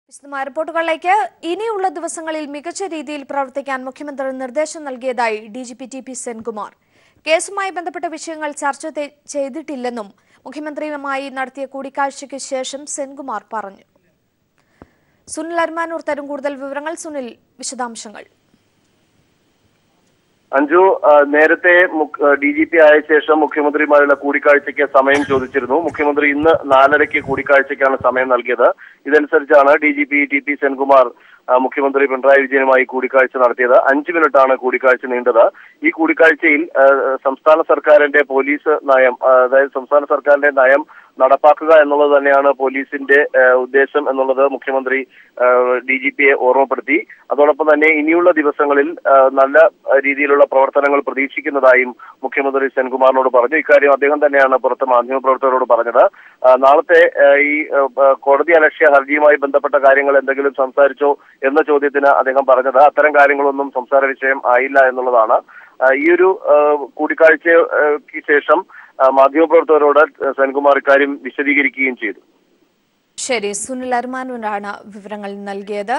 വിശദമായ റിപ്പോർട്ടുകളിലേക്ക്. ഇനിയുള്ള ദിവസങ്ങളിൽ മികച്ച രീതിയിൽ പ്രവർത്തിക്കാൻ മുഖ്യമന്ത്രി നിർദ്ദേശം നൽകിയതായി ഡിജിപി ടി.പി. സെൻകുമാർ. കേസുമായി ബന്ധപ്പെട്ട വിഷയങ്ങൾ ചർച്ച ചെയ്തിട്ടില്ലെന്നും മുഖ്യമന്ത്രിയുമായി നടത്തിയ കൂടിക്കാഴ്ചയ്ക്ക് ശേഷം സെൻകുമാർ പറഞ്ഞു. സുനിൽ അരുമാനൂർ തരും കൂടുതൽ വിവരങ്ങൾ. സുനിൽ, വിശദാംശങ്ങൾ. അഞ്ജു, നേരത്തെ ഡിജിപി ആയ ശേഷം മുഖ്യമന്ത്രിയുമായുള്ള കൂടിക്കാഴ്ചയ്ക്ക് സമയം ചോദിച്ചിരുന്നു. മുഖ്യമന്ത്രി ഇന്ന് 4:30 കൂടിക്കാഴ്ചയ്ക്കാണ് സമയം നൽകിയത്. ഇതനുസരിച്ചാണ് ഡിജിപി ടി.പി. സെൻകുമാർ മുഖ്യമന്ത്രി പിണറായി വിജയനുമായി കൂടിക്കാഴ്ച നടത്തിയത്. 5 മിനിറ്റാണ് കൂടിക്കാഴ്ച നീണ്ടത്. ഈ കൂടിക്കാഴ്ചയിൽ സംസ്ഥാന സർക്കാരിന്റെ പോലീസ് നയം, അതായത് സംസ്ഥാന സർക്കാരിന്റെ നയം നടപ്പാക്കുക എന്നുള്ളത് തന്നെയാണ് പോലീസിന്റെ ഉദ്ദേശം എന്നുള്ളത് മുഖ്യമന്ത്രി ഡിജിപിയെ ഓർമ്മപ്പെടുത്തി. അതോടൊപ്പം തന്നെ ഇനിയുള്ള ദിവസങ്ങളിൽ നല്ല രീതിയിലുള്ള പ്രവർത്തനങ്ങൾ പ്രതീക്ഷിക്കുന്നതായും മുഖ്യമന്ത്രി സെൻകുമാറിനോട് പറഞ്ഞു. ഇക്കാര്യം അദ്ദേഹം തന്നെയാണ് പുറത്ത് മാധ്യമപ്രവർത്തകരോട് പറഞ്ഞത്. നാളത്തെ ഈ കോടതി അലക്ഷ്യ ഹർജിയുമായി ബന്ധപ്പെട്ട കാര്യങ്ങൾ എന്തെങ്കിലും സംസാരിച്ചോ എന്ന ചോദ്യത്തിന് അദ്ദേഹം പറഞ്ഞത് അത്തരം കാര്യങ്ങളൊന്നും സംസാര വിഷയം ആയില്ല എന്നുള്ളതാണ്. ഈ ഒരു കൂടിക്കാഴ്ചയ്ക്ക് ശേഷം മാധ്യമപ്രവർത്തകരോട് സെൻകുമാർ ഇക്കാര്യം വിശദീകരിക്കുകയും ചെയ്തു. ശരി, സുനിൽ അരുമാനൂരാണ് വിവരങ്ങൾ നൽകിയത്.